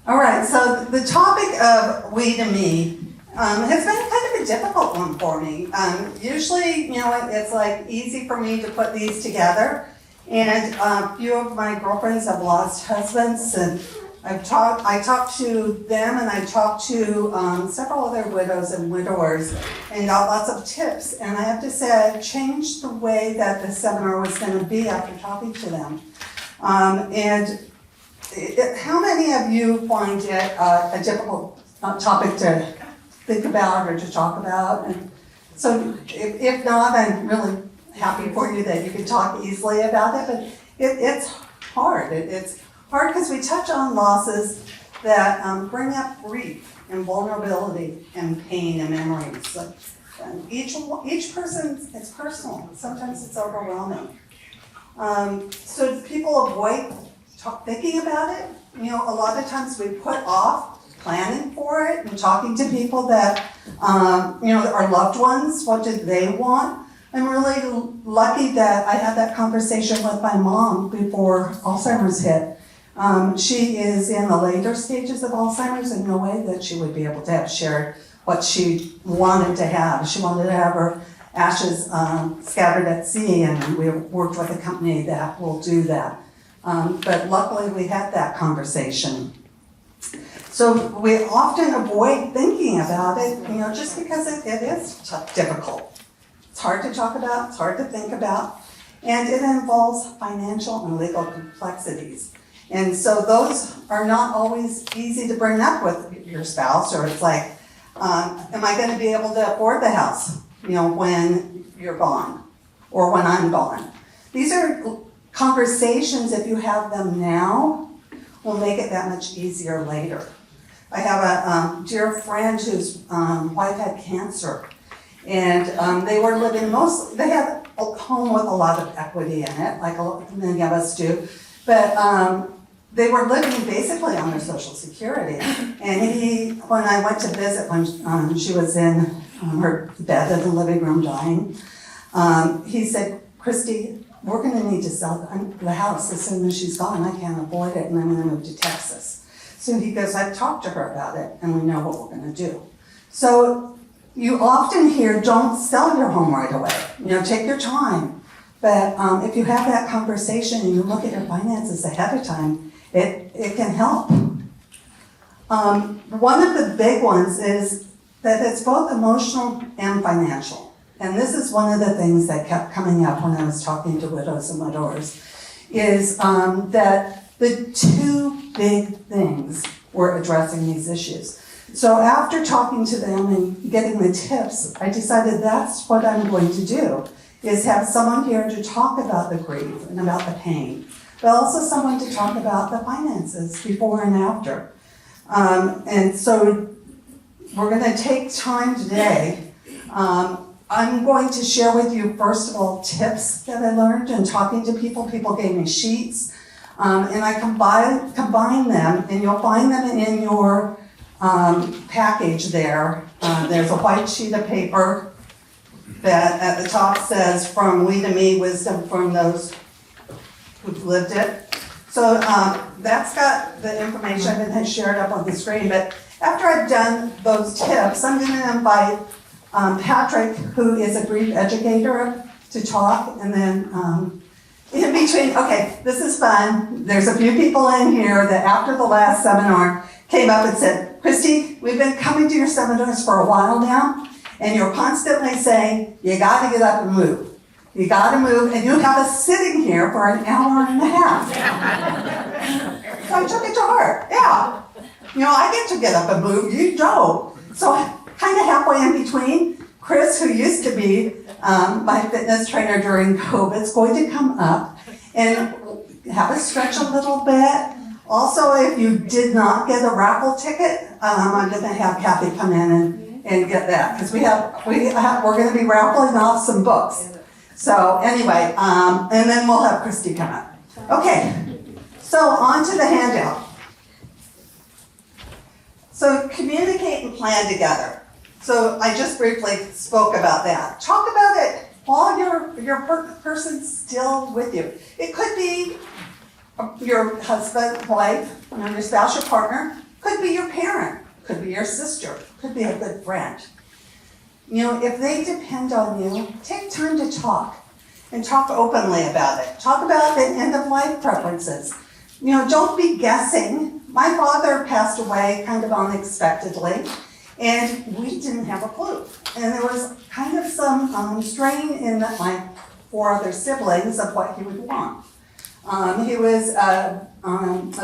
All right, so the topic of we to me has been kind of a difficult one for me. Usually, it's like easy for me to put these together. And a few of my girlfriends have lost husbands, and I talked to them, and I talked to several other widows and widowers, and got lots of tips. And I have to say, I changed the way that the seminar was going to be after talking to them. How many of you find it a difficult topic to think about or to talk about? And so if not, I'm really happy for you that you can talk easily about it, but it's hard. It's hard because we touch on losses that bring up grief and vulnerability and pain and memories. So, each person, it's personal. Sometimes it's overwhelming. So people avoid thinking about it. A lot of times we put off planning for it and talking to people that, are loved ones. What did they want? I'm really lucky that I had that conversation with my mom before Alzheimer's hit. She is in the later stages of Alzheimer's, and no way that she would be able to have shared what she wanted to have. She wanted to have her ashes scattered at sea, and we worked with a company that will do that. But luckily we had that conversation. So we often avoid thinking about it, just because it is difficult. It's hard to talk about, it's hard to think about, and it involves financial and legal complexities. And so those are not always easy to bring up with your spouse, or it's like, am I going to be able to afford the house, when you're gone, or when I'm gone? These are conversations, if you have them now, will make it that much easier later. I have a dear friend whose wife had cancer, and they were living they had a home with a lot of equity in it, like many of us do, but they were living basically on their Social Security. And when I went to visit when she was in her bed in the living room dying, he said, "Christy, we're going to need to sell the house as soon as she's gone. I can't afford it, and I'm going to move to Texas." So he goes, "I've talked to her about it, and we know what we're going to do." So you often hear, don't sell your home right away. Take your time. But if you have that conversation and you look at your finances ahead of time, it can help. One of the big ones is that it's both emotional and financial. And this is one of the things that kept coming up when I was talking to widows and widowers, is that the two big things were addressing these issues. So after talking to them and getting the tips, I decided that's what I'm going to do, is have someone here to talk about the grief and about the pain, but also someone to talk about the finances before and after. And so we're going to take time today. I'm going to share with you, first of all, tips that I learned in talking to people. People gave me sheets, and I combine them, and you'll find them in your package there. There's a white sheet of paper that at the top says, "From we to me, wisdom from those who've lived it." So that's got the information. I didn't share it up on the screen, but after I've done those tips, I'm going to invite Patrick, who is a grief educator, to talk, and then in between, okay, this is fun. There's a few people in here that after the last seminar came up and said, "Christy, we've been coming to your seminars for a while now, and you're constantly saying, you gotta get up and move. You gotta move, and you have us sitting here for an hour and a half." So I took it to heart. Yeah. I get to get up and move, you don't. So kind of halfway in between, Chris, who used to be my fitness trainer during COVID, is going to come up and have us stretch a little bit. Also, if you did not get a raffle ticket, I'm going to have Kathy come in and get that, because we're going to be raffling off some books. So anyway, and then we'll have Christy come up. Okay, so on to the handout. So communicate and plan together. So I just briefly spoke about that. Talk about it while your person's still with you. It could be your husband, wife, your spouse, your partner. Could be your parent, could be your sister, could be a good friend. You know, if they depend on you, take time to talk and talk openly about it. Talk about the end of life preferences. You know, don't be guessing. My father passed away kind of unexpectedly, and we didn't have a clue. And there was kind of some strain in my 4 other siblings of what he would want. He was a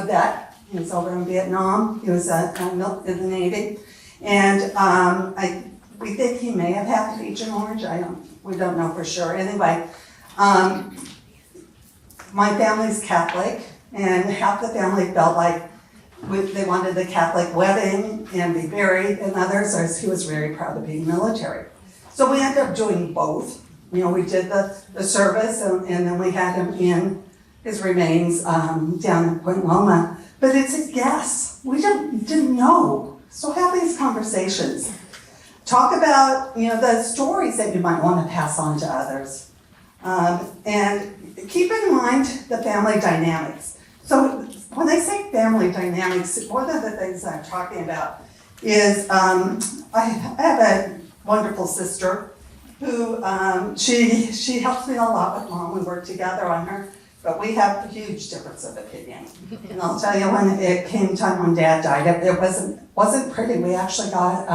vet. He was over in Vietnam. He was in the Navy. And we think he may have had Agent Orange. We don't know for sure. Anyway, my family's Catholic, and half the family felt like they wanted the Catholic wedding and be buried, and others, he was very proud of being military. So we ended up doing both. You know, we did the service, and then we had him in his remains down in Point Loma. But it's a guess. We didn't know. So have these conversations. Talk about, you know, the stories that you might want to pass on to others. And keep in mind the family dynamics. So when I say family dynamics, one of the things I'm talking about is I have a wonderful sister who she helps me a lot with Mom. We work together on her, but we have a huge difference of opinion. And I'll tell you, when it came time when Dad died, it wasn't pretty. We actually got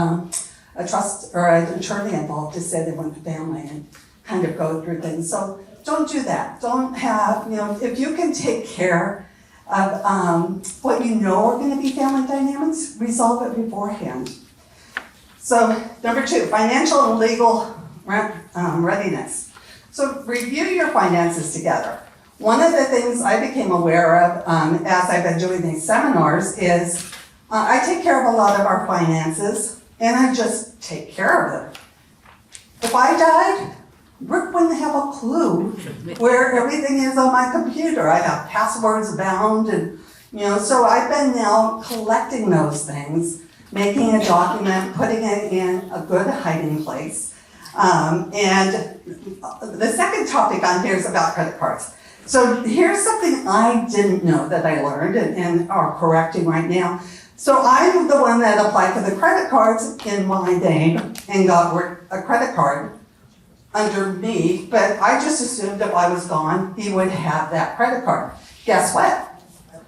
a trust or an attorney involved to say they want the family and kind of go through things. So don't do that. Don't have, you know, if you can take care of what you know are going to be family dynamics, resolve it beforehand. So number 2, financial and legal readiness. So review your finances together. One of the things I became aware of as I've been doing these seminars is I take care of a lot of our finances, and I just take care of them. If I died, Rick wouldn't have a clue where everything is on my computer. I have passwords bound, and you know, so I've been now collecting those things, making a document, putting it in a good hiding place. And the second topic on here is about credit cards. So here's something I didn't know that I learned and are correcting right now. So I'm the one that applied for the credit cards in my name and got a credit card under me, but I just assumed if I was gone, he would have that credit card. Guess what?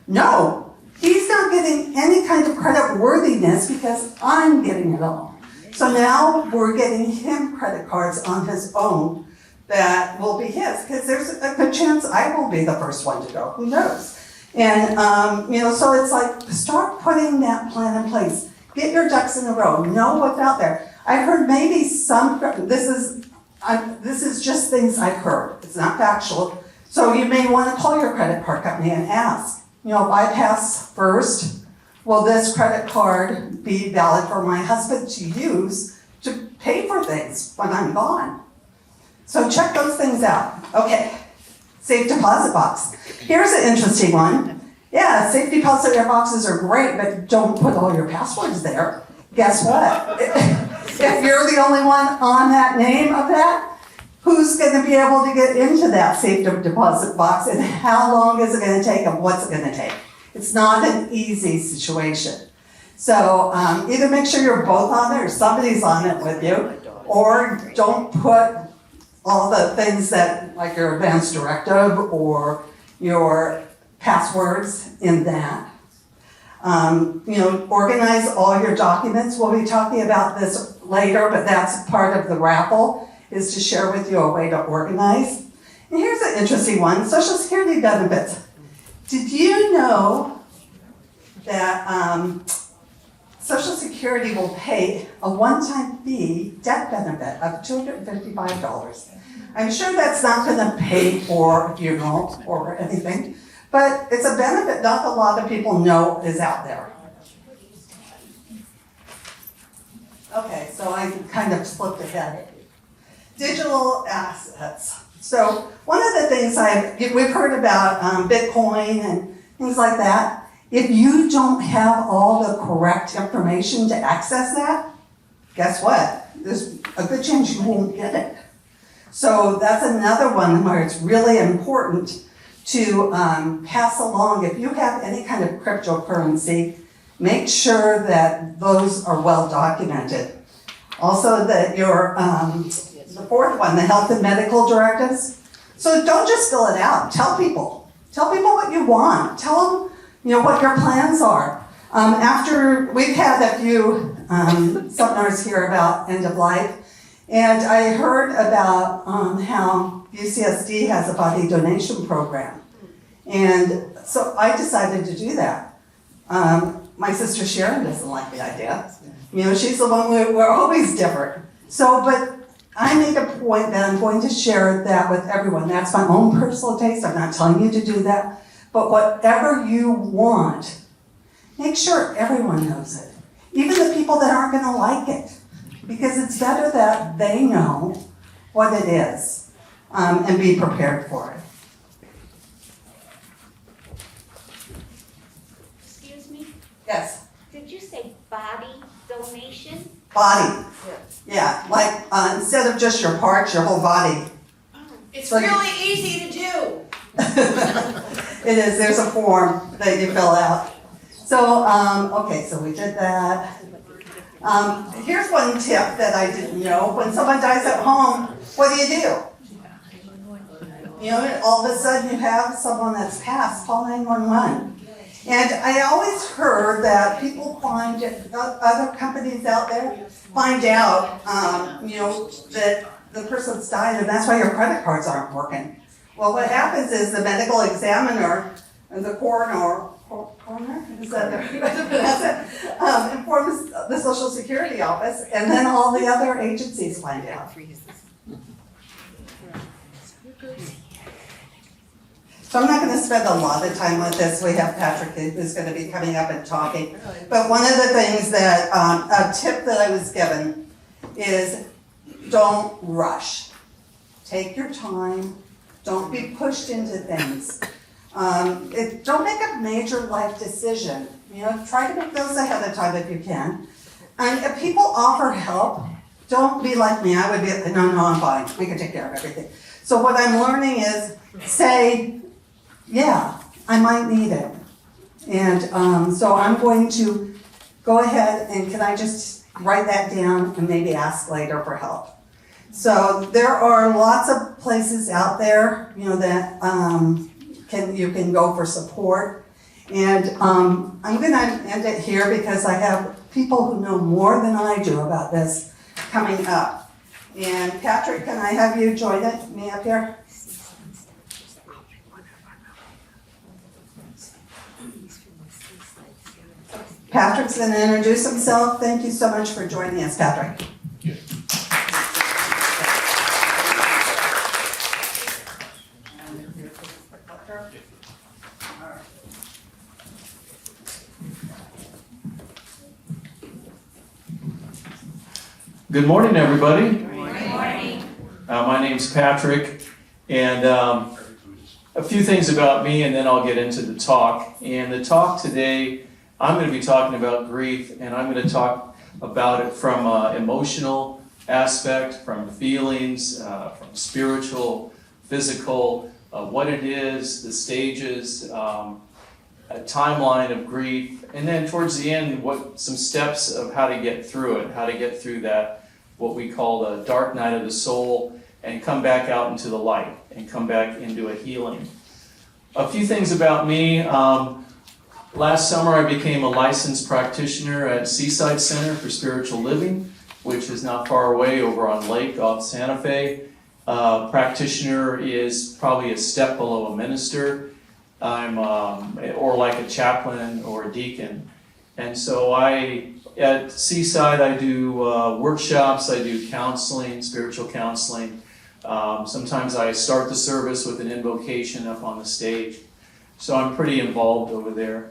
No, he's not getting any kind of credit worthiness because I'm getting it all. So now we're getting him credit cards on his own that will be his, because there's a good chance I will be the first one to go. Who knows? And, you know, so it's like, start putting that plan in place. Get your ducks in a row. Know what's out there. I heard maybe this is just things I've heard. It's not factual. So you may want to call your credit card company and ask, you know, if I pass first, will this credit card be valid for my husband to use to pay for things when I'm gone? So check those things out. Okay, safe deposit box. Here's an interesting one. Yeah, safe deposit boxes are great, but don't put all your passwords there. Guess what? If you're the only one on that name of that, who's going to be able to get into that safe deposit box, and how long is it going to take, and what's it going to take? It's not an easy situation. So either make sure you're both on it or somebody's on it with you, or don't put all the things that, like your advance directive or your passwords in that. You know, organize all your documents. We'll be talking about this later, but that's part of the raffle, is to share with you a way to organize. And here's an interesting one, Social Security benefits. Did you know that Social Security will pay a one-time fee death benefit of $255? I'm sure that's not going to pay for a funeral or anything, but it's a benefit not a lot of people know is out there. Okay, so I kind of slipped ahead. Digital assets. So one of the things we've heard about Bitcoin and things like that. If you don't have all the correct information to access that, guess what? There's a good chance you won't get it. So that's another one where it's really important to pass along. If you have any kind of cryptocurrency, make sure that those are well documented. Also that the fourth one, the health and medical directives. So don't just fill it out, tell people. Tell people what you want. Tell them, what your plans are. After, we've had a few seminars here about end of life, and I heard about how UCSD has a body donation program. And so I decided to do that. My sister Sharon doesn't like the idea. She's the one, we're always different. So, but I made a point that I'm going to share that with everyone. That's my own personal taste. I'm not telling you to do that. But whatever you want, make sure everyone knows it. Even the people that aren't going to like it. Because it's better that they know what it is and be prepared for it. Excuse me? Yes. Did you say body donation? Body. Yeah, like instead of just your parts, your whole body. It's really easy to do. It is, there's a form that you fill out. So, okay, so we did that. Here's one tip that I didn't know. When someone dies at home, what do? All of a sudden you have someone that's passed, call 911. And I always heard that people find, other companies out there find out, that the person's died, and that's why your credit cards aren't working. Well, what happens is the medical examiner and the coroner, is that the way to pronounce it, informs the Social Security office, and then all the other agencies find out. So I'm not going to spend a lot of time with this. We have Patrick who's going to be coming up and talking. But one of the things that, a tip that I was given is don't rush. Take your time. Don't be pushed into things. Don't make a major life decision. Try to make those ahead of time if you can. And if people offer help, don't be like me. I would be like, no, I'm fine. We can take care of everything. So what I'm learning is say, yeah, I might need it. And so I'm going to go ahead and can I just write that down and maybe ask later for help. So there are lots of places out there, that you can go for support. And I'm going to end it here because I have people who know more than I do about this coming up. And Patrick, can I have you join me up here? Patrick's going to introduce himself. Thank you so much for joining us, Patrick. Good morning, everybody. Good morning. My name's Patrick, and a few things about me, and then I'll get into the talk. And the talk today, I'm going to be talking about grief, and I'm going to talk about it from an emotional aspect, from feelings, from spiritual, physical, what it is, the stages, a timeline of grief, and then towards the end, some steps of how to get through it, how to get through that, what we call the dark night of the soul, and come back out into the light, and come back into a healing. A few things about me. Last summer I became a licensed practitioner at Seaside Center for Spiritual Living, which is not far away over on Lake off Santa Fe. Practitioner is probably a step below a minister. I'm or like a chaplain or a deacon. And so at Seaside I do workshops, I do counseling, spiritual counseling. Sometimes I start the service with an invocation up on the stage. So I'm pretty involved over there.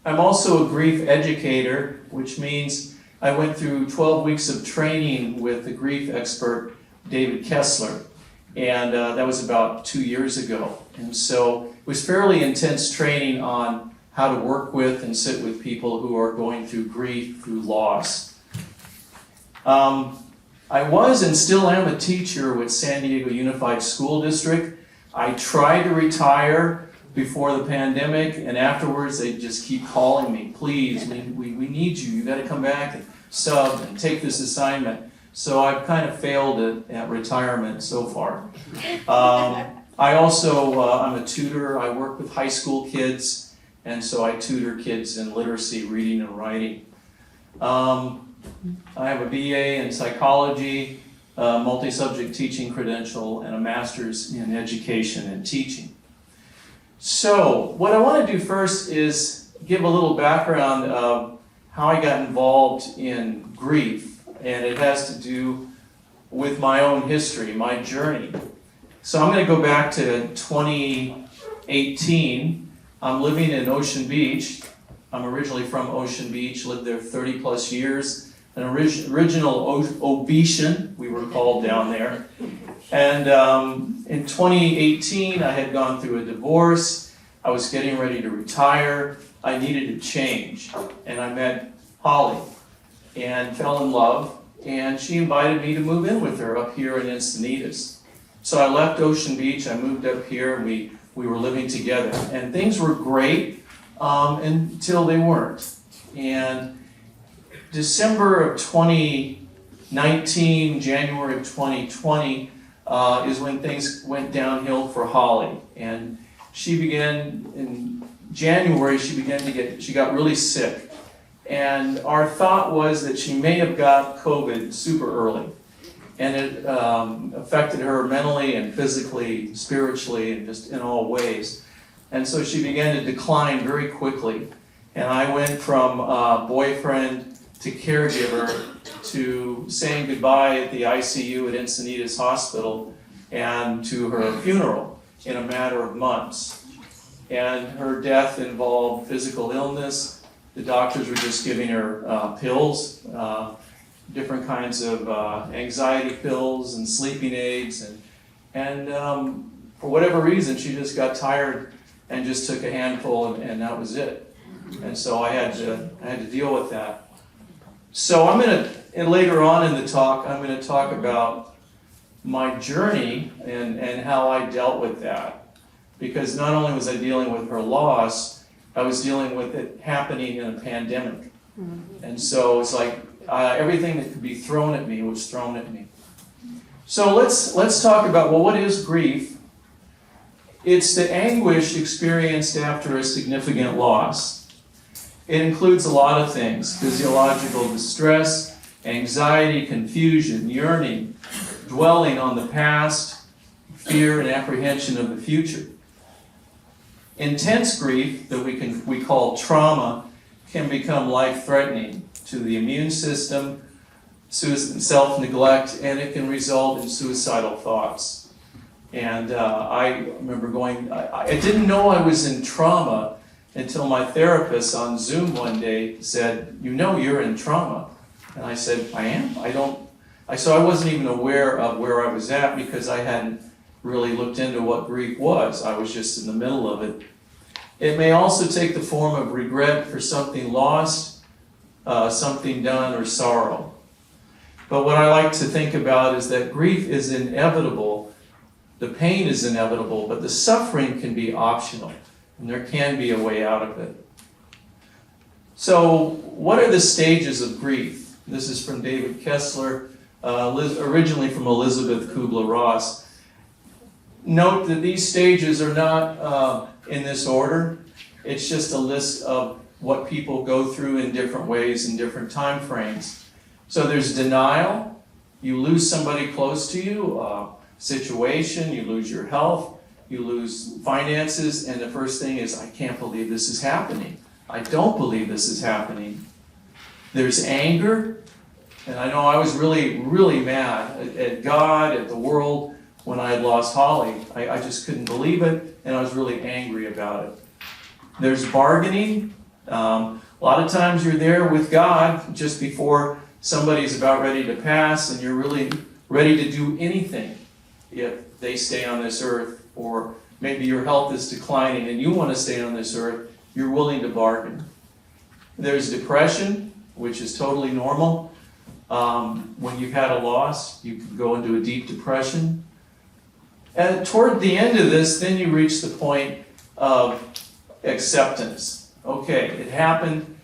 I'm also a grief educator, which means I went through 12 weeks of training with the grief expert David Kessler. And that was about 2 years ago. And so it was fairly intense training on how to work with and sit with people who are going through grief, through loss. I was and still am a teacher with San Diego Unified School District. I tried to retire before the pandemic, and afterwards they just keep calling me, please, we need you gotta come back and sub and take this assignment. So I've kind of failed at retirement so far. I also, I'm a tutor. I work with high school kids, and so I tutor kids in literacy, reading and writing. I have a BA in psychology, multi-subject teaching credential, and a master's in education and teaching. So what I want to do first is give a little background of how I got involved in grief, and it has to do with my own history, my journey. So I'm going to go back to 2018. I'm living in Ocean Beach. I'm originally from Ocean Beach, lived there 30 plus years. An original Obetian, we were called down there. And in 2018, I had gone through a divorce. I was getting ready to retire. I needed a change. And I met Holly and fell in love. And she invited me to move in with her up here in Encinitas. So I left Ocean Beach, I moved up here, and we were living together. And things were great until they weren't. And December of 2019, January of 2020 is when things went downhill for Holly. And she began, in January, she got really sick. And our thought was that she may have got COVID super early. And it affected her mentally and physically, spiritually, and just in all ways. And so she began to decline very quickly. And I went from boyfriend to caregiver to saying goodbye at the ICU at Encinitas Hospital and to her funeral in a matter of months. And her death involved physical illness. The doctors were just giving her pills, different kinds of anxiety pills and sleeping aids, and for whatever reason she just got tired and just took a handful, and that was it. And so I had to deal with that. So and later on in the talk, I'm going to talk about my journey and how I dealt with that, because not only was I dealing with her loss, I was dealing with it happening in a pandemic. And so it's like everything that could be thrown at me was thrown at me. So let's talk about, well, what is grief? It's the anguish experienced after a significant loss. It includes a lot of things: physiological distress, anxiety, confusion, yearning, dwelling on the past, fear and apprehension of the future. Intense grief that we call trauma can become life-threatening to the immune system, self-neglect, and it can result in suicidal thoughts. And I remember I didn't know I was in trauma until my therapist on Zoom one day said, you're in trauma. And I said, I am? So I wasn't even aware of where I was at because I hadn't really looked into what grief was. I was just in the middle of it. It may also take the form of regret for something lost, something done, or sorrow. But what I like to think about is that grief is inevitable, the pain is inevitable, but the suffering can be optional, and there can be a way out of it. So, what are the stages of grief? This is from David Kessler, originally from Elizabeth Kubler-Ross. Note that these stages are not in this order. It's just a list of what people go through in different ways in different time frames. So there's denial. You lose somebody close to you, situation, you lose your health, you lose finances, and the first thing is, I can't believe this is happening. I don't believe this is happening. There's anger, and I know I was really, really mad at God, at the world, when I had lost Holly. I just couldn't believe it, and I was really angry about it. There's bargaining. A lot of times you're there with God just before somebody's about ready to pass, and you're really ready to do anything if they stay on this earth, or maybe your health is declining and you want to stay on this earth, you're willing to bargain. There's depression, which is totally normal. When you've had a loss, you can go into a deep depression. And toward the end of this, then you reach the point of acceptance. Okay, it happened.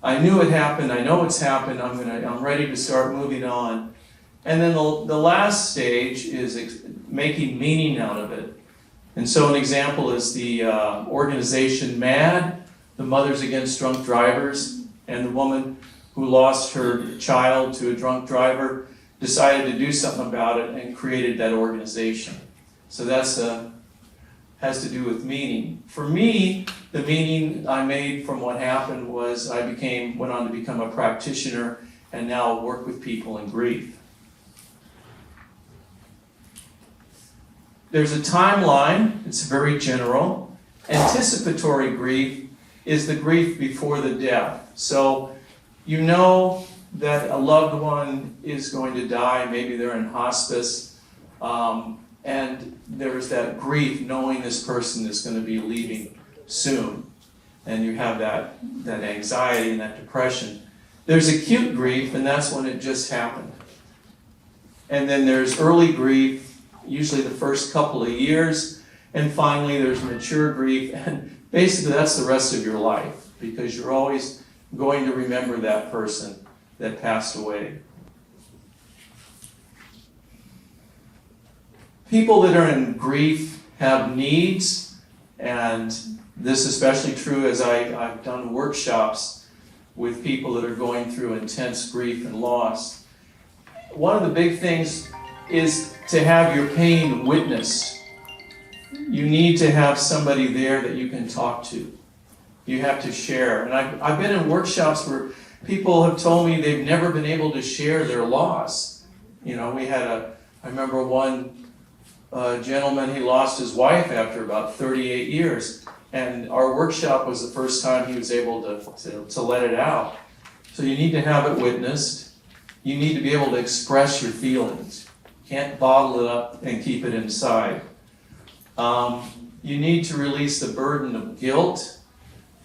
I knew it happened. I know it's happened. I'm ready to start moving on. And then the last stage is making meaning out of it. And so an example is the organization MAD, the Mothers Against Drunk Drivers, and the woman who lost her child to a drunk driver decided to do something about it and created that organization. So that's has to do with meaning. For me, the meaning I made from what happened was I went on to become a practitioner and now work with people in grief. There's a timeline, it's very general. Anticipatory grief is the grief before the death. So you know that a loved one is going to die, maybe they're in hospice, and there's that grief knowing this person is going to be leaving soon. And you have that anxiety and that depression. There's acute grief, and that's when it just happened. And then there's early grief, usually the first couple of years, and finally there's mature grief, and basically that's the rest of your life, because you're always going to remember that person that passed away. People that are in grief have needs, and this is especially true as I've done workshops with people that are going through intense grief and loss. One of the big things is to have your pain witnessed. You need to have somebody there that you can talk to. You have to share. And I've been in workshops where people have told me they've never been able to share their loss. You know, I remember one gentleman, he lost his wife after about 38 years. And our workshop was the first time he was able to let it out. So you need to have it witnessed. You need to be able to express your feelings. You can't bottle it up and keep it inside. You need to release the burden of guilt.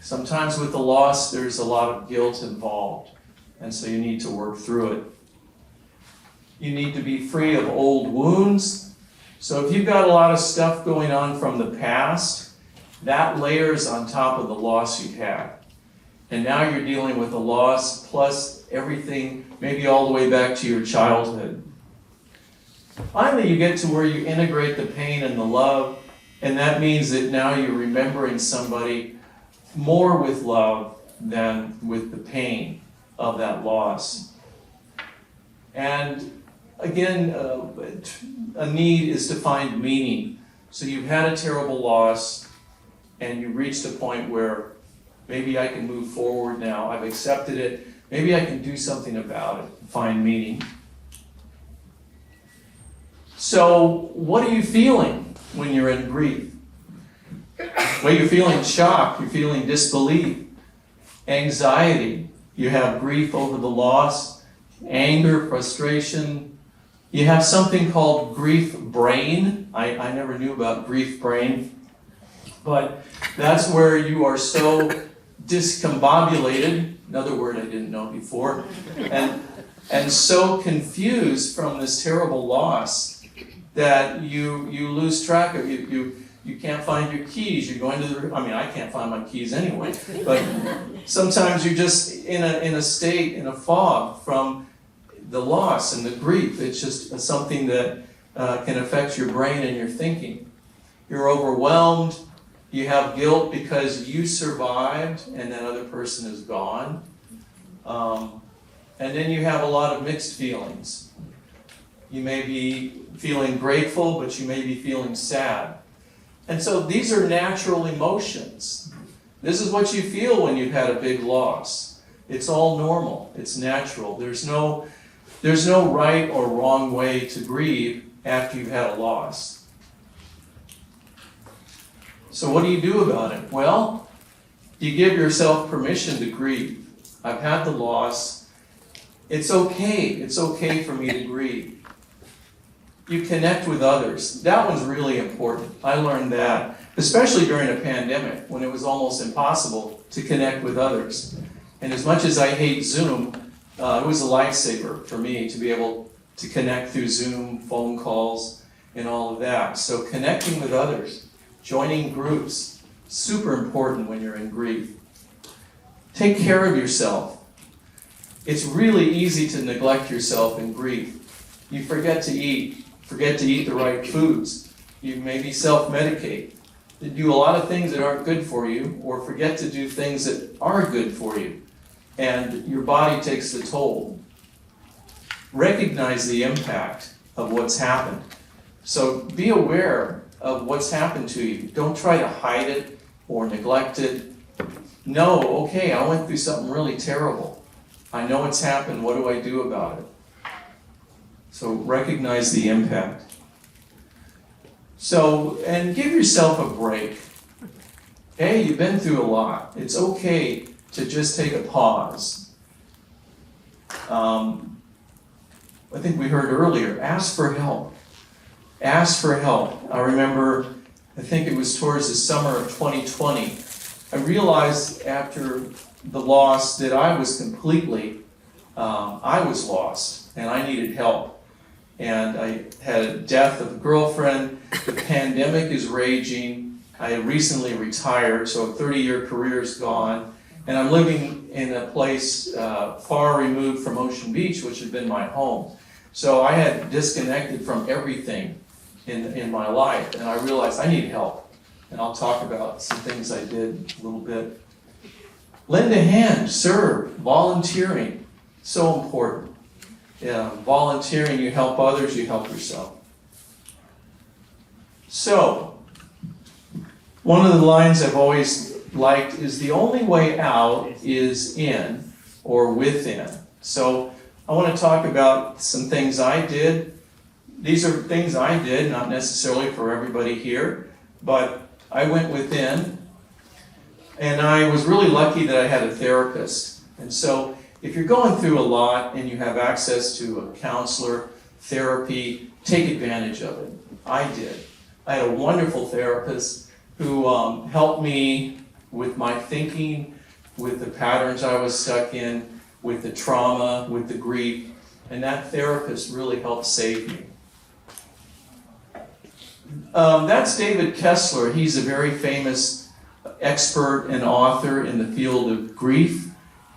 Sometimes with the loss, there's a lot of guilt involved. And so you need to work through it. You need to be free of old wounds. So if you've got a lot of stuff going on from the past, that layers on top of the loss you've had. And now you're dealing with a loss plus everything, maybe all the way back to your childhood. Finally, you get to where you integrate the pain and the love, and that means that now you're remembering somebody more with love than with the pain of that loss. And again, a need is to find meaning. So you've had a terrible loss, and you reached a point where maybe I can move forward now. I've accepted it. Maybe I can do something about it, find meaning. So what are you feeling when you're in grief? Well, you're feeling shock. You're feeling disbelief, anxiety. You have grief over the loss, anger, frustration. You have something called grief brain. I never knew about grief brain. But that's where you are so discombobulated, another word I didn't know before, and so confused from this terrible loss that you lose track of you can't find your keys. You're going to I can't find my keys anyway, but sometimes you're just in a state, in a fog from the loss and the grief. It's just something that can affect your brain and your thinking. You're overwhelmed. You have guilt because you survived and that other person is gone. And then you have a lot of mixed feelings. You may be feeling grateful, but you may be feeling sad. And so these are natural emotions. This is what you feel when you've had a big loss. It's all normal. It's natural. There's no right or wrong way to grieve after you've had a loss. So what do you do about it? Well, you give yourself permission to grieve. I've had the loss. It's okay. It's okay for me to grieve. You connect with others. That one's really important. I learned that, especially during a pandemic when it was almost impossible to connect with others. And as much as I hate Zoom, it was a lifesaver for me to be able to connect through Zoom, phone calls, and all of that. So connecting with others, joining groups, Super important when you're in grief. Take care of yourself. It's really easy to neglect yourself in grief. You forget to eat the right foods. You maybe self-medicate. You do a lot of things that aren't good for you, or forget to do things that are good for you. And your body takes the toll. Recognize the impact of what's happened. So be aware of what's happened to you. Don't try to hide it or neglect it. No, okay, I went through something really terrible. I know it's happened. What do I do about it? So recognize the impact. So, and give yourself a break. Hey, you've been through a lot. It's okay to just take a pause. I think we heard earlier, ask for help. Ask for help. I remember, I think it was towards the summer of 2020, I realized after the loss that I was completely, I was lost and I needed help. And I had a death of a girlfriend, the pandemic is raging, I had recently retired, so a 30-year career is gone, and I'm living in a place far removed from Ocean Beach, which had been my home. So I had disconnected from everything in my life, and I realized I need help. And I'll talk about some things I did a little bit. Lend a hand, serve, volunteering, so important. Yeah, volunteering, you help others, you help yourself. So, one of the lines I've always liked is the only way out is in or within. So, I want to talk about some things I did. These are things I did, not necessarily for everybody here, but I went within, and I was really lucky that I had a therapist. And so, if you're going through a lot and you have access to a counselor, therapy, take advantage of it. I did. I had a wonderful therapist who helped me with my thinking, with the patterns I was stuck in, with the trauma, with the grief, and that therapist really helped save me. That's David Kessler. He's a very famous expert and author in the field of grief,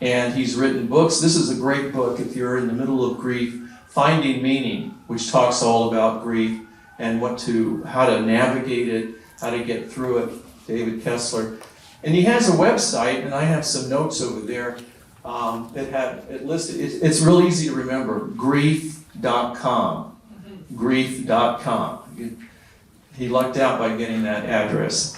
and he's written books. This is a great book if you're in the middle of grief, Finding Meaning, which talks all about grief and how to navigate it, how to get through it, David Kessler. And he has a website, and I have some notes over there that have it listed. It's real easy to remember, grief.com. Grief.com. He lucked out by getting that address.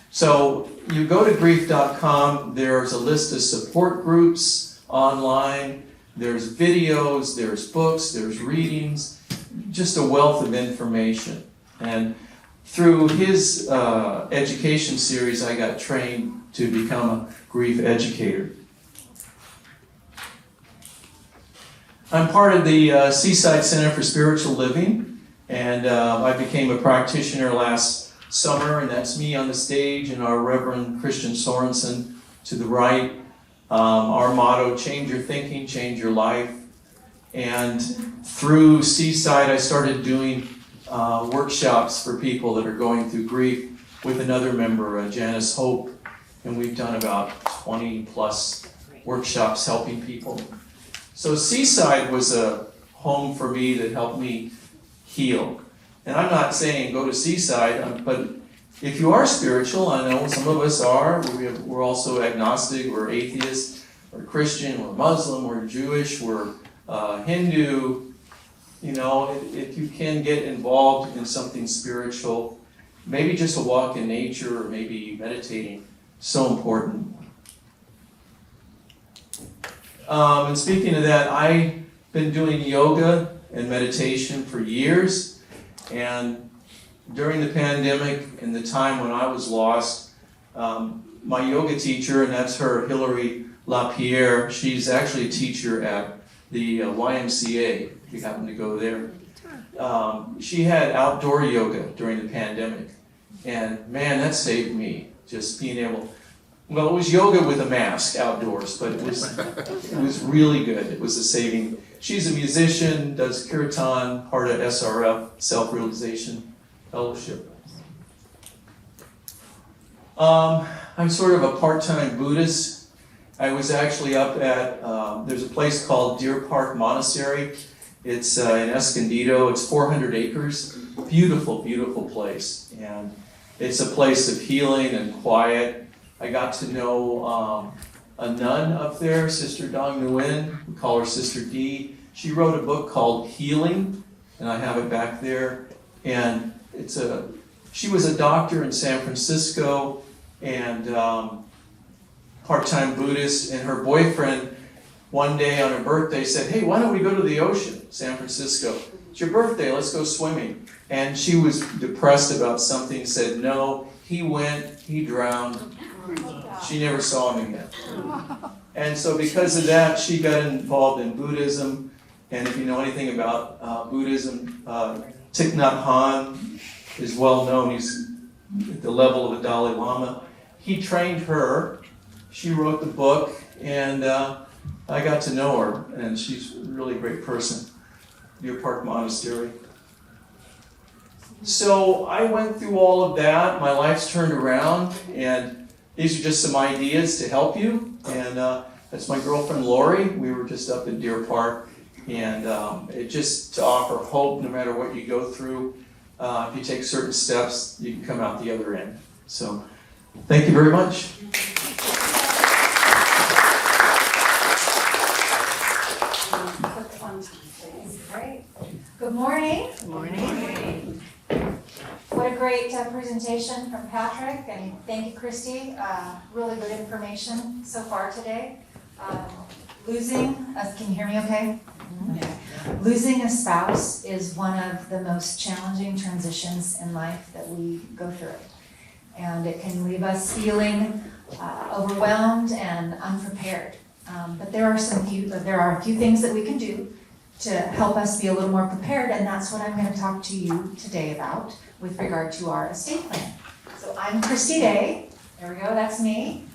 So you go to grief.com, there's a list of support groups online, there's videos, there's books, there's readings, just a wealth of information. And through his education series, I got trained to become a grief educator. I'm part of the Seaside Center for Spiritual Living, and I became a practitioner last summer, and that's me on the stage and our Reverend Christian Sorensen to the right. Our motto, change your thinking, change your life. And through Seaside, I started doing workshops for people that are going through grief with another member, Janice Hope, and we've done about 20 plus workshops helping people. So Seaside was a home for me that helped me heal. And I'm not saying go to Seaside, but if you are spiritual, I know some of us are, we're also agnostic, we're atheists, we're Christian, we're Muslim, we're Jewish, we're Hindu. You know, if you can get involved in something spiritual, maybe just a walk in nature or maybe meditating, so important. And speaking of that, I've been doing yoga and meditation for years. And during the pandemic and the time when I was lost, my yoga teacher, and that's her, Hilary LaPierre, she's actually a teacher at the YMCA, if you happen to go there. She had outdoor yoga during the pandemic. And man, that saved me, just being able, well, it was yoga with a mask outdoors, but it was really good. It was a saving. She's a musician, does kirtan, part of SRF, Self-Realization Fellowship. I'm sort of a part-time Buddhist. I was actually up at, there's a place called Deer Park Monastery. It's in Escondido. It's 400 acres. Beautiful, beautiful place. And it's a place of healing and quiet. I got to know a nun up there, Sister Dong Nguyen. We call her Sister D. She wrote a book called Healing, and I have it back there. And she was a doctor in San Francisco and part-time Buddhist, and her boyfriend one day on her birthday said, "Hey, why don't we go to the ocean, San Francisco? It's your birthday, let's go swimming." And she was depressed about something, said no. He went, he drowned. She never saw him again. And so because of that, she got involved in Buddhism. And if you know anything about Buddhism, Thich Nhat Hanh is well known. He's at the level of a Dalai Lama. He trained her. She wrote the book, and I got to know her, and she's a really great person. Deer Park Monastery. So I went through all of that. My life's turned around, and these are just some ideas to help you. And that's my girlfriend Lori. We were just up in Deer Park, and it just to offer hope no matter what you go through. If you take certain steps, you can come out the other end. So thank you very much. Great. Good morning. Good morning. What a great presentation from Patrick, and thank you, Christy. Really good information so far today. Losing, can you hear me okay? Okay. Losing a spouse is one of the most challenging transitions in life that we go through. And it can leave us feeling overwhelmed and unprepared. But there are a few things that we can do to help us be a little more prepared, and that's what I'm going to talk to you today about with regard to our estate plan. So I'm Christy Day. There we go, that's me.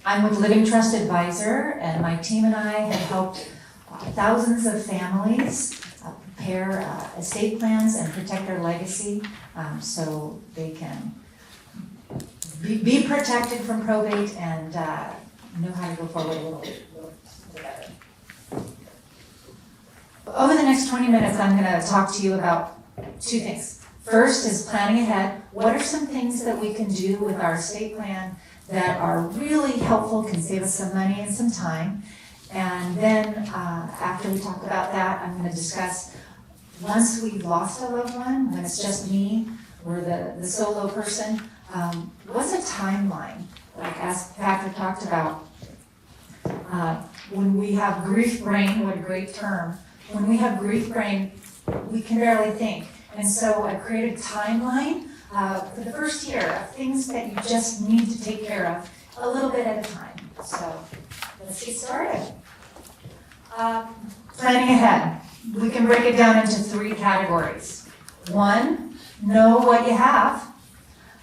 I'm with Living Trust Advisor, and my team and I have helped thousands of families prepare estate plans and protect their legacy so they can be protected from probate and know how to go forward a little better. Over the next 20 minutes, I'm going to talk to you about two things. First is planning ahead. What are some things that we can do with our estate plan that are really helpful, can save us some money and some time? And then after we talk about that, I'm going to discuss once we've lost a loved one, when it's just me, or the solo person, what's a timeline? Like as Patrick talked about, when we have grief brain, what a great term. When we have grief brain, we can barely think. And so I created a timeline for the first year of things that you just need to take care of a little bit at a time. So let's get started. Planning ahead. We can break it down into three categories. One, know what you have.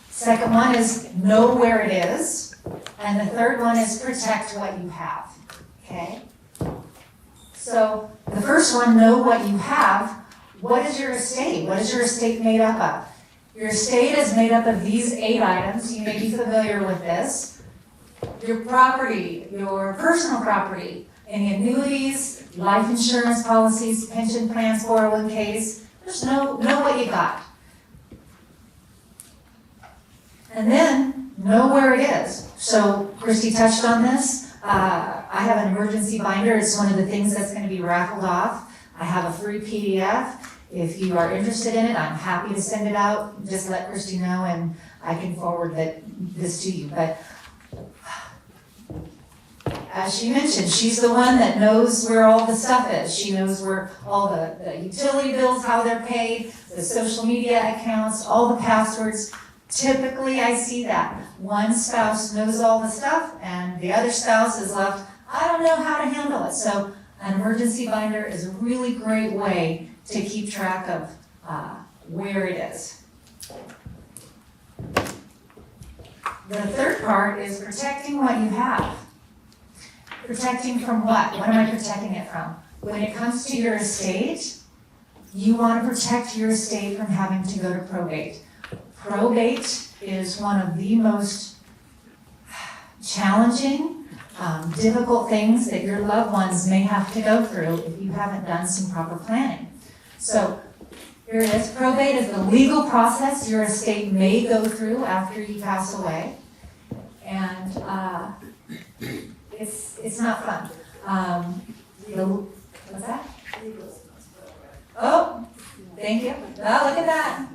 Second one is know where it is. And the third one is protect what you have. Okay? So the first one, know what you have. What is your estate? What is your estate made up of? Your estate is made up of these 8 items. You may be familiar with this. Your property, your personal property, any annuities, life insurance policies, pension plans, 401ks. Just know what you got. And then know where it is. So Christy touched on this. I have an emergency binder. It's one of the things that's going to be raffled off. I have a free PDF. If you are interested in it, I'm happy to send it out. Just let Christy know and I can forward this to you. But as she mentioned, she's the one that knows where all the stuff is. She knows where all the utility bills, how they're paid, the social media accounts, all the passwords. Typically, I see that one spouse knows all the stuff and the other spouse is left, I don't know how to handle it. So an emergency binder is a really great way to keep track of where it is. The third part is protecting what you have. Protecting from what? What am I protecting it from? When it comes to your estate, you want to protect your estate from having to go to probate. Probate is one of the most challenging, difficult things that your loved ones may have to go through if you haven't done some proper planning. So here it is. Probate is the legal process your estate may go through after you pass away. And it's not fun. What's that? Oh, thank you. Oh, look at that.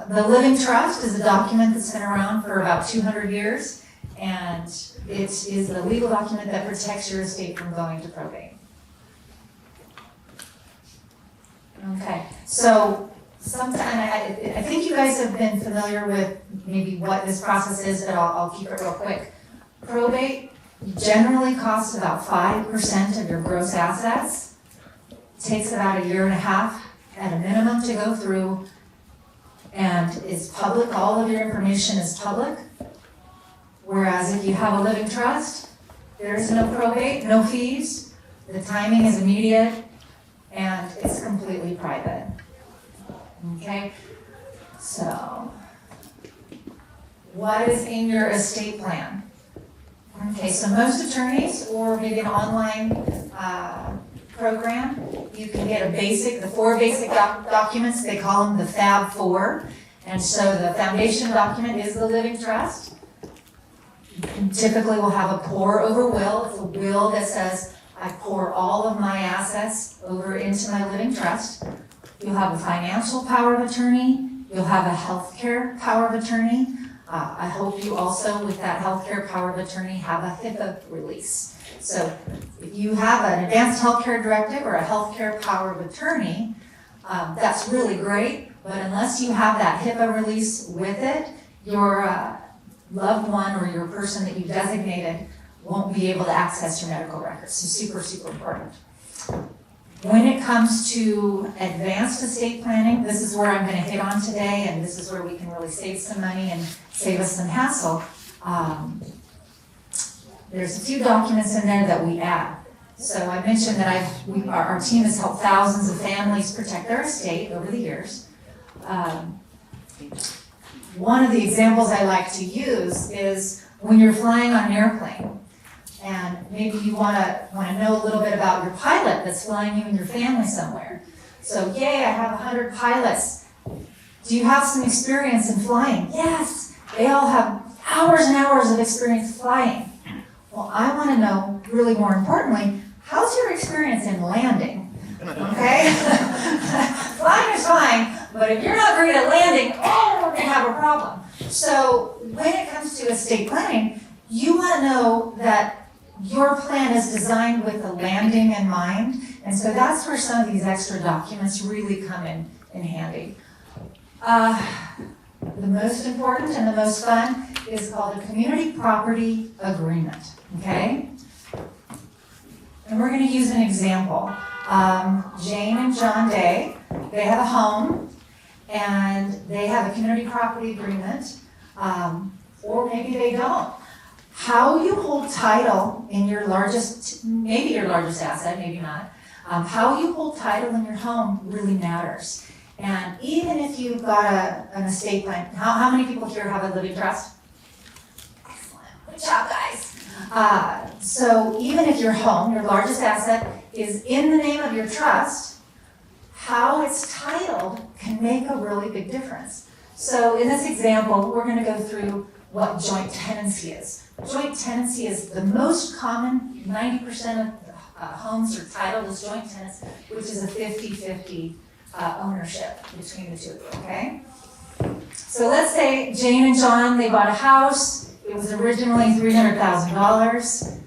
The living trust is a document that's been around for about 200 years, and it is the legal document that protects your estate from going to probate. Okay, so I think you guys have been familiar with maybe what this process is, but I'll keep it real quick. Probate generally costs about 5% of your gross assets. It takes about 1.5 years at a minimum to go through, and it's public. All of your information is public. Whereas if you have a living trust, there is no probate, no fees. The timing is immediate, and it's completely private. Okay? So, what is in your estate plan? Okay, so most attorneys, or maybe an online program, you can get the 4 basic documents. They call them the Fab 4. And so the foundation document is the living trust. You typically will have a pour over will. It's a will that says, I pour all of my assets over into my living trust. You'll have a financial power of attorney. You'll have a healthcare power of attorney. I hope you also, with that healthcare power of attorney, have a HIPAA release. So if you have an advanced healthcare directive or a healthcare power of attorney, that's really great. But unless you have that HIPAA release with it, your loved one or your person that you designated won't be able to access your medical records. So super, super important. When it comes to advanced estate planning, this is where I'm going to hit on today, and this is where we can really save some money and save us some hassle. There's a few documents in there that we add. So I mentioned that our team has helped thousands of families protect their estate over the years. One of the examples I like to use is when you're flying on an airplane, and maybe you want to know a little bit about your pilot that's flying you and your family somewhere. So, yay, I have 100 pilots. Do you have some experience in flying? Yes, they all have hours and hours of experience flying. Well, I want to know, really more importantly, how's your experience in landing? Okay? Flying is fine, but if you're not great at landing, we're going to have a problem. So, when it comes to estate planning, you want to know that your plan is designed with the landing in mind, and so that's where some of these extra documents really come in handy. The most important and the most fun is called a community property agreement, okay? And we're going to use an example. Jane and John Day, they have a home, and they have a community property agreement, or maybe they don't. How you hold title in your largest, maybe your largest asset, maybe not, how you hold title in your home really matters. And even if you've got an estate plan, how many people here have a living trust? Excellent, good job guys. So even if your home, your largest asset, is in the name of your trust, how it's titled can make a really big difference. So in this example, we're going to go through what joint tenancy is. Joint tenancy is the most common. 90% of homes are titled as joint tenants, which is a 50-50 ownership between the two of you, okay? So let's say Jane and John, they bought a house. It was originally $300,000.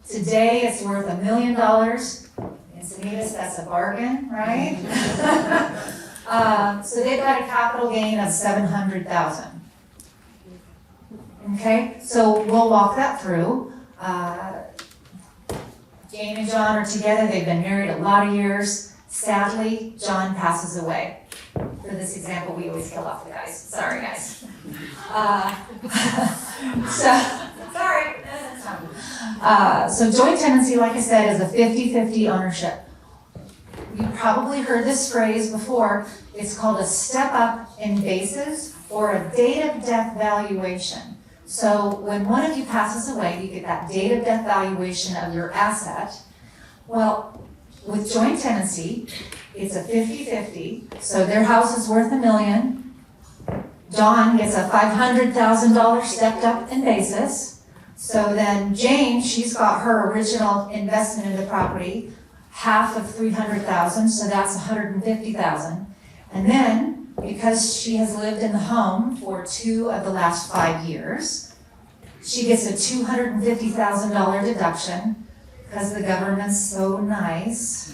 Today it's worth $1 million. In Sanitas, that's a bargain, right? So they've got a capital gain of $700,000. Okay, so we'll walk that through. Jane and John are together. They've been married a lot of years. Sadly, John passes away. For this example, we always kill off the guys. Sorry, guys. So joint tenancy, like I said, is a 50-50 ownership. you probably heard this phrase before. It's called a step up in basis or a date of death valuation. So when one of you passes away, you get that date of death valuation of your asset. Well, with joint tenancy, it's a 50-50. So their house is worth $1 million. Dawn gets a $500,000 stepped up in basis. So then Jane, she's got her original investment in the property, half of $300,000, so that's $150,000. And then, because she has lived in the home for 2 of the last 5 years, she gets a $250,000 deduction because the government's so nice.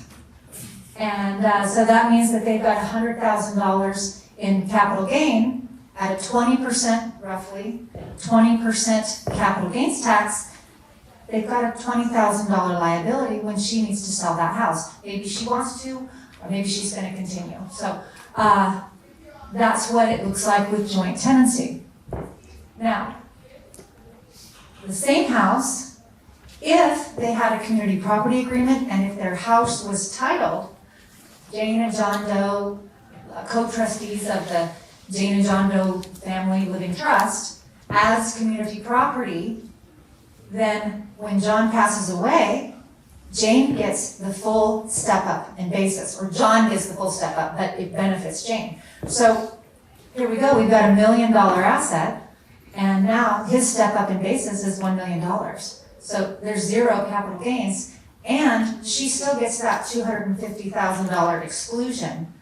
And so that means that they've got $100,000 in capital gain at a 20%, roughly, 20% capital gains tax. They've got a $20,000 liability when she needs to sell that house. Maybe she wants to, or maybe she's going to continue. So that's what it looks like with joint tenancy. Now, the same house, if they had a community property agreement and if their house was titled, Jane and John Doe, co-trustees of the Jane and John Doe Family Living Trust, as community property, then when John passes away, Jane gets the full step up in basis, or John gets the full step up, but it benefits Jane. So here we go, we've got $1 million asset, and now his step up in basis is $1 million. So there's 0 capital gains, and she still gets that $250,000 exclusion.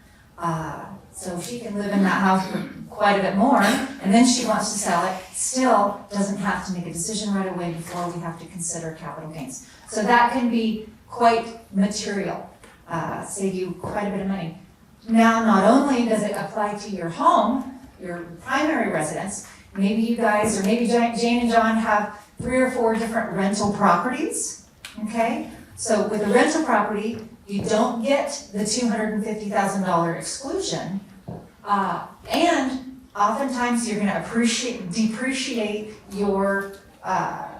So she can live in that house for quite a bit more, and then she wants to sell it, still doesn't have to make a decision right away before we have to consider capital gains. So that can be quite material, save you quite a bit of money. Now, not only does it apply to your home, your primary residence, maybe you guys, or maybe Jane and John have 3 or 4 different rental properties, okay? So with a rental property, you don't get the $250,000 exclusion, and oftentimes you're going to depreciate your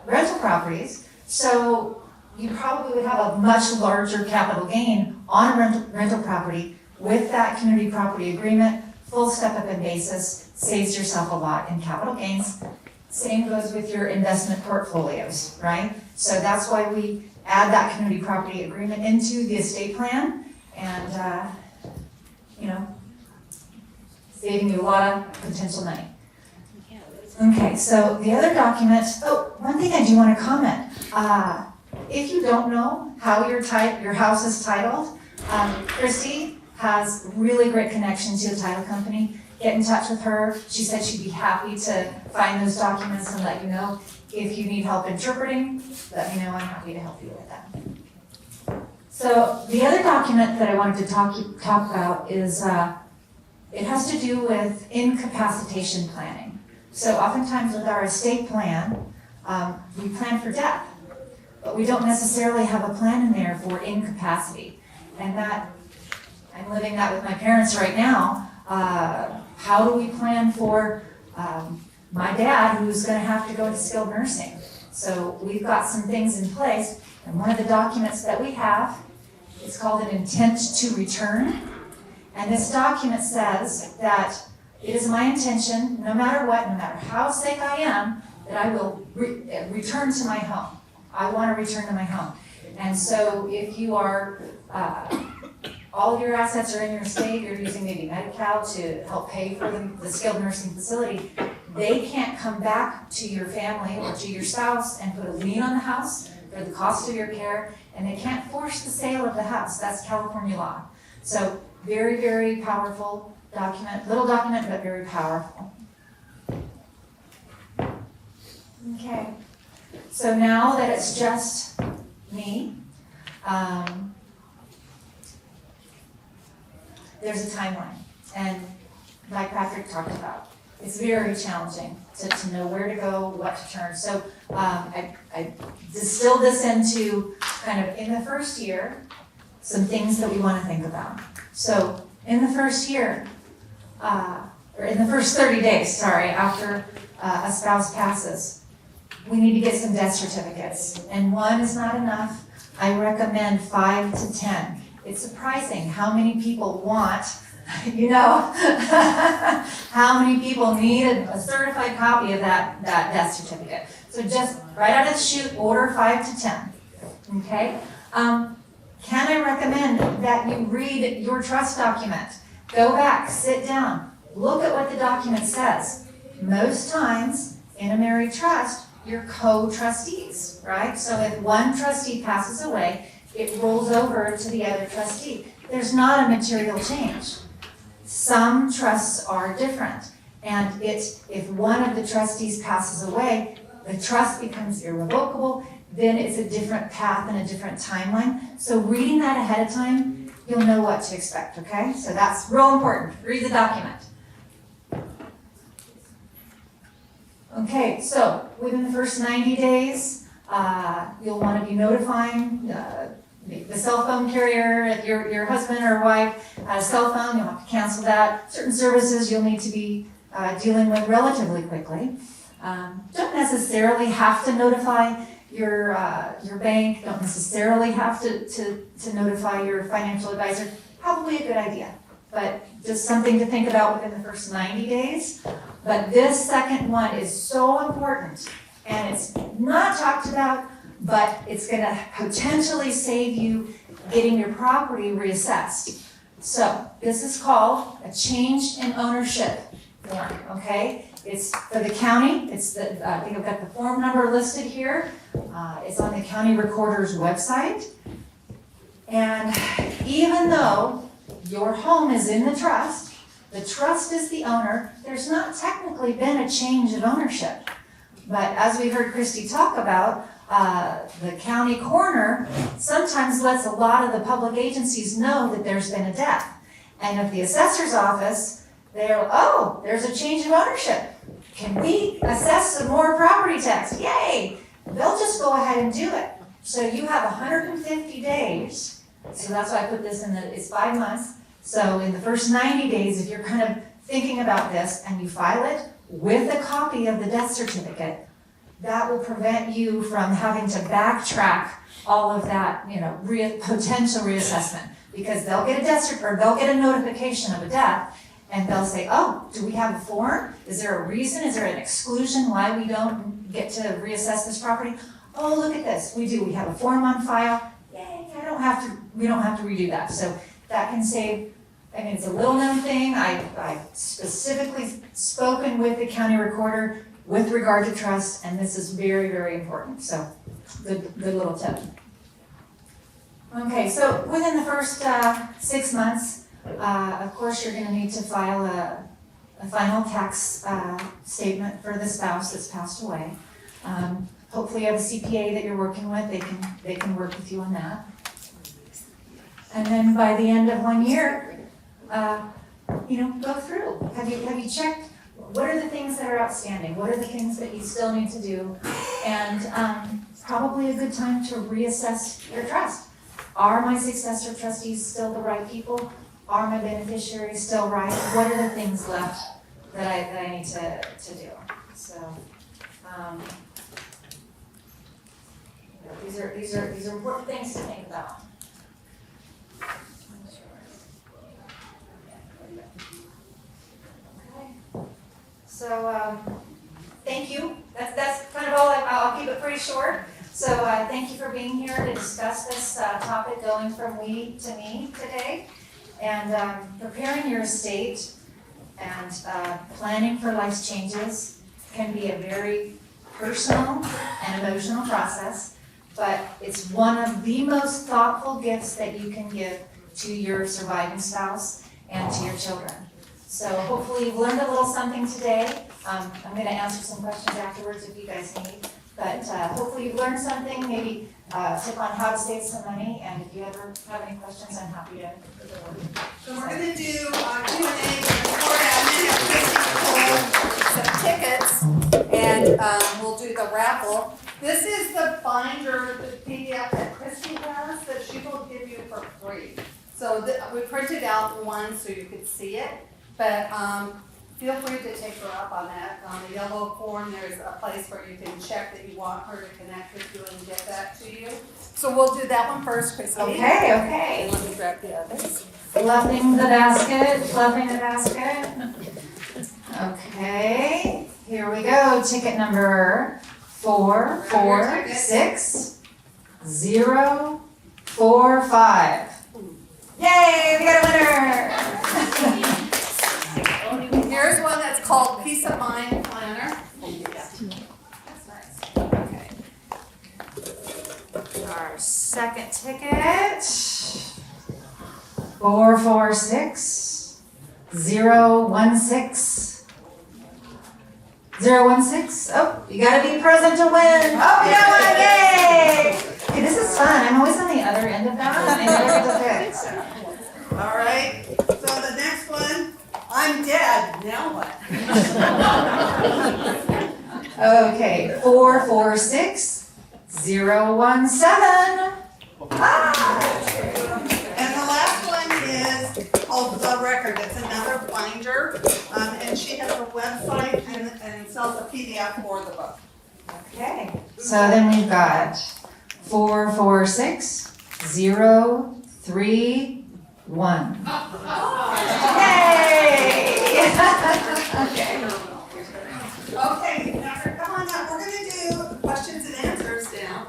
rental properties, so you probably would have a much larger capital gain on a rental property with that community property agreement, full step up in basis, saves yourself a lot in capital gains. Same goes with your investment portfolios, right? So that's why we add that community property agreement into the estate plan, and saving you a lot of potential money. Okay, so the other document, one thing I do want to comment. If you don't know how your house is titled, Christy has really great connection to the title company. Get in touch with her. She said she'd be happy to find those documents and let you know. If you need help interpreting, let me know. I'm happy to help you with that. So the other document that I wanted to talk about is, it has to do with incapacitation planning. So oftentimes with our estate plan, we plan for death, but we don't necessarily have a plan in there for incapacity. And that, I'm living that with my parents right now. How do we plan for my dad who's going to have to go to skilled nursing? So we've got some things in place, and one of the documents that we have is called an intent to return. And this document says that it is my intention, no matter what, no matter how sick I am, that I will return to my home. I want to return to my home. And so if you are, all of your assets are in your estate, you're using maybe Medi-Cal to help pay for the skilled nursing facility, they can't come back to your family or to your spouse and put a lien on the house for the cost of your care, and they can't force the sale of the house. That's California law. So very, very powerful document, little document, but very powerful. Okay, so now that it's just me, there's a timeline, and like Patrick talked about, it's very challenging to know where to go, what to turn. So I distilled this into kind of in the first year, some things that we want to think about. So in the first year, or in the first 30 days, after a spouse passes, we need to get some death certificates. And one is not enough. I recommend 5 to 10. it's surprising how many people want, you know, how many people need a certified copy of that death certificate. So just right out of the chute, order 5 to 10, okay? Can I recommend that you read your trust document? Go back, sit down, look at what the document says. Most times in a married trust, you're co-trustees, right? So if one trustee passes away, it rolls over to the other trustee. There's not a material change. Some trusts are different. And if one of the trustees passes away, the trust becomes irrevocable, then it's a different path and a different timeline. So reading that ahead of time, you'll know what to expect, okay? So that's real important. Read the document. Okay, so within the first 90 days, you'll want to be notifying the cell phone carrier, if your husband or wife has a cell phone, you'll have to cancel that. Certain services you'll need to be dealing with relatively quickly. Don't necessarily have to notify your bank, don't necessarily have to notify your financial advisor. Probably a good idea, but just something to think about within the first 90 days. But this second one is so important, and it's not talked about, but it's going to potentially save you getting your property reassessed. So this is called a change in ownership form, okay? It's for the county. It's I think I've got the form number listed here. It's on the county recorder's website. And even though your home is in the trust is the owner, there's not technically been a change of ownership. But as we heard Christy talk about, the county coroner sometimes lets a lot of the public agencies know that there's been a death. And if the assessor's office, there's a change of ownership. Can we assess some more property tax? Yay! They'll just go ahead and do it. So you have 150 days. So that's why I put this it's 5 months. So in the first 90 days, if you're kind of thinking about this and you file it with a copy of the death certificate, that will prevent you from having to backtrack all of that, potential reassessment. Because they'll get a death certificate, or they'll get a notification of a death, and they'll say, oh, do we have a form? Is there a reason? Is there an exclusion why we don't get to reassess this property? Oh, look at this. We do. We have a form on file. Yay, we don't have to redo that. So that can save, it's a little known thing. I've specifically spoken with the county recorder with regard to trust, and this is very, very important. So good little tip. Okay, so within the first 6 months, of course, you're going to need to file a final tax statement for the spouse that's passed away. Hopefully, you have a CPA that you're working with. They can work with you on that. And then by the end of 1 year, go through. Have you checked? What are the things that are outstanding? What are the things that you still need to do? And probably a good time to reassess your trust. Are my successor trustees still the right people? Are my beneficiaries still right? What are the things left that I need to do? So these are important things to think about. Okay. So thank you. That's kind of all. I'll keep it pretty short. So thank you for being here to discuss this topic, going from we to me today. And preparing your estate and planning for life's changes can be a very personal and emotional process, but it's one of the most thoughtful gifts that you can give to your surviving spouse and to your children. So hopefully you've learned a little something today. I'm going to answer some questions afterwards if you guys need. But hopefully you've learned something, maybe a tip on how to save some money, and if you ever have any questions, I'm happy to. So we're gonna do Q&A before that. I'm gonna have Chrissy pull some tickets, and we'll do the raffle. This is the binder, the PDF that Chrissy has, that she will give you for free. So we printed out one so you could see it, but feel free to take her up on that. On the yellow form, there's a place where you can check that you want her to connect with you and get that to you. So we'll do that one first, Christine. Okay. And let me grab the others. Fluffing the basket, fluffing the basket. Okay, here we go. Ticket number 446-045. Yay, we got a winner! Here's one that's called Peace of Mind Planner. That's nice. Okay. Our second ticket. 446-016. 016. Oh, you gotta be present to win. Oh, we got one, yay! Okay, this is fun. I'm always on the other end of that. I never get to pick, so. All right, so the next one, I'm dead, now what? Okay, 446-017. Ah! And the last one is called The Record. It's another binder, and she has a website and sells a PDF for the book. Okay, so then we've got 446-031. Yay! Okay. Okay, now come on up. We're gonna do questions and answers now.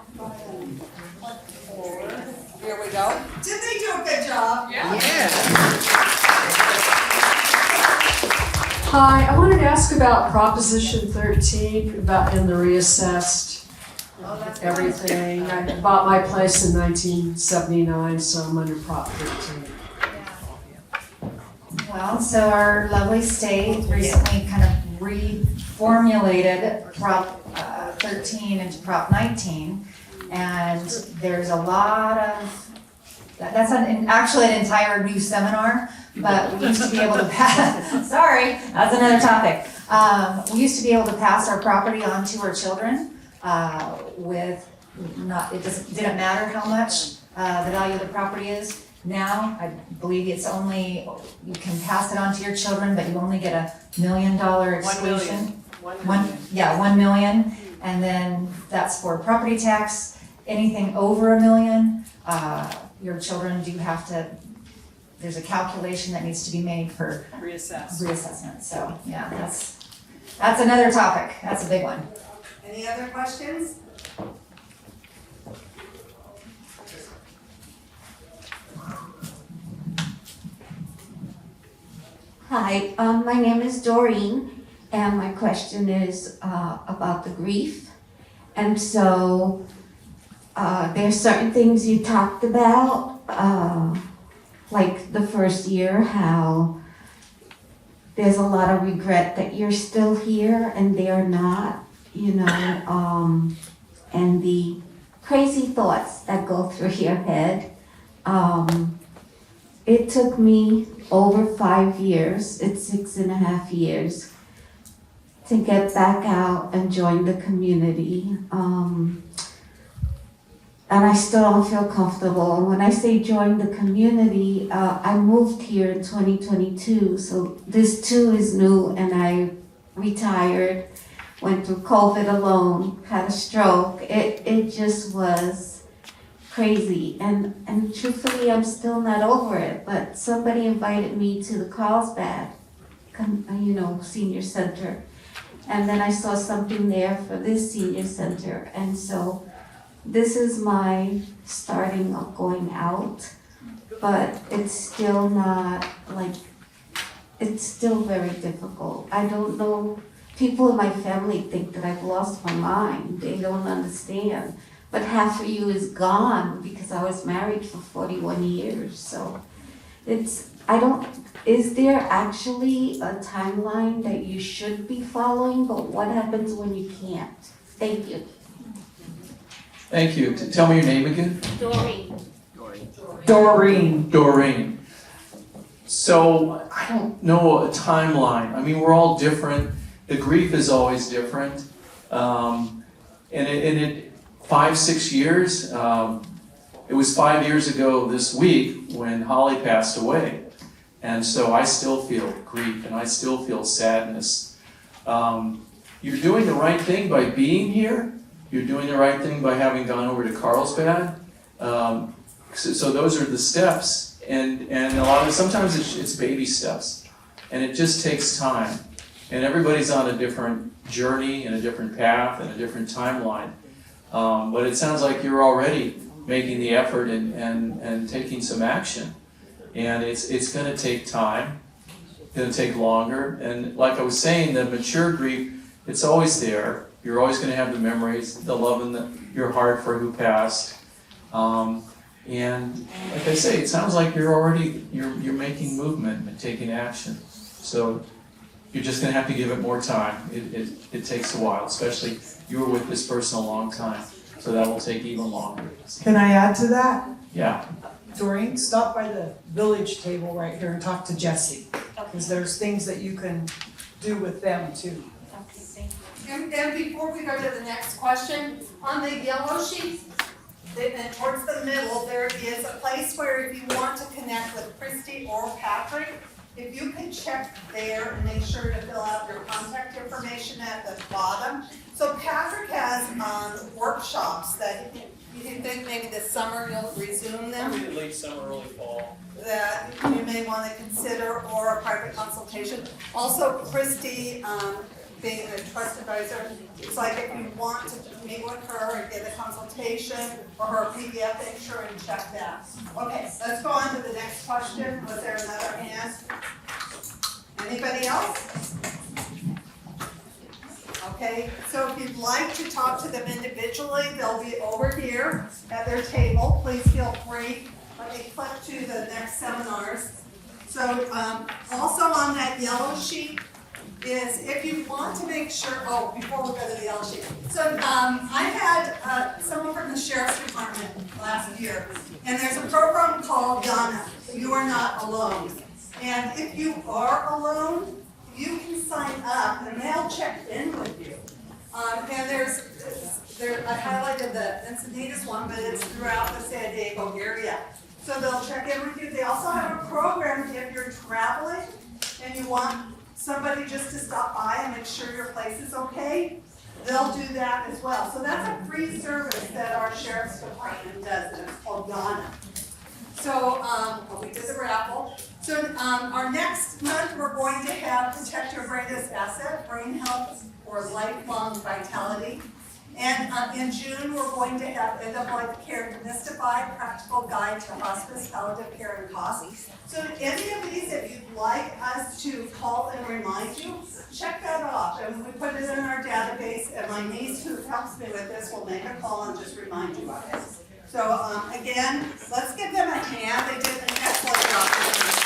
Here we go. Did they do a good job? Yeah. Hi, I wanted to ask about Proposition 13, about in the reassessed Oh, that's everything. I bought my place in 1979, so I'm under Prop 13. Well, so our lovely state recently kind of reformulated Prop 13 into Prop 19. And there's a lot of, that's actually an entire new seminar, but we used to be able to pass, sorry, that's another topic. We used to be able to pass our property on to our children with didn't matter how much the value of the property is. Now, I believe it's only, you can pass it on to your children, but you only get $1 million exclusion. 1 million, and then that's for property tax. Anything over $1 million, your children do have to, there's a calculation that needs to be made for reassessment. So, yeah, that's another topic. That's a big one. Any other questions? Hi, my name is Doreen, and my question is about the grief. And so there's certain things you talked about, like the first year, how there's a lot of regret that you're still here and they're not, you know, and the crazy thoughts that go through your head. It took me over 5 years, it's 6.5 years, to get back out and join the community. And I still don't feel comfortable. And when I say join the community, I moved here in 2022, so this too is new, and I retired, went through COVID alone, had a stroke. It just was crazy, and truthfully, I'm still not over it, but somebody invited me to the Carlsbad, senior center, and then I saw something there for this senior center, and so this is my starting of going out, but it's still not, it's still very difficult. I don't know, people in my family think that I've lost my mind, they don't understand. But half of you is gone because I was married for 41 years, so is there actually a timeline that you should be following, but what happens when you can't? Thank you. Thank you. Tell me your name again. Doreen. Doreen. So I don't know a timeline. I mean, we're all different. The grief is always different. And it 5-6 years. It was 5 years ago this week when Holly passed away. And so I still feel grief and I still feel sadness. You're doing the right thing by being here. You're doing the right thing by having gone over to Carlsbad. So those are the steps, and a lot of sometimes it's baby steps, and it just takes time. And everybody's on a different journey and a different path and a different timeline. But it sounds like you're already making the effort and taking some action. And it's going to take time. It's going to take longer. And like I was saying, the mature grief, it's always there. You're always going to have the memories, the love in your heart for who passed. And like I say, it sounds like you're making movement and taking action. So you're just going to have to give it more time. It takes a while, especially you were with this person a long time. So that will take even longer. Can I add to that? Yeah. Doreen, stop by the village table right here and talk to Jesse, because there's things that you can do with them too. Okay, thank you. And before we go to the next question, on the yellow sheet, and towards the middle, there is a place where if you want to connect with Christy or Patrick, if you can check there and make sure to fill out your contact information at the bottom. So Patrick has workshops that you can think maybe this summer you'll resume them. Maybe late summer, early fall. That you may want to consider, or a private consultation. Also, Christy, being a trust advisor, it's like if you want to meet with her and get a consultation or her PDF, make sure and check that. Okay, let's go on to the next question. Was there another hand? Anybody else? Okay, so if you'd like to talk to them individually, they'll be over here at their table. Please feel free. Let me click to the next seminars. So also on that yellow sheet is if you want to make sure, before we go to the yellow sheet. So I had someone from the Sheriff's Department last year, and there's a program called Ghana, You Are Not Alone. And if you are alone, you can sign up and they'll check in with you. And I highlighted the Encinitas one, but it's throughout the San Diego area. So they'll check in with you. They also have a program if you're traveling and you want somebody just to stop by and make sure your place is okay. They'll do that as well. So that's a free service that our Sheriff's Department does, and it's called Ghana. So we did the raffle. So our next month, we're going to have Protect Your Greatest Asset, Brain Health for Lifelong Vitality. And in June, we're going to have End of Life Care Demystified, Practical Guide to Hospice, Palliative Care, and Costs. So any of these, if you'd like us to call and remind you, check that off. And we put it in our database, and my niece who helps me with this will make a call and just remind you of it. So again, let's give them a hand. They did an excellent job.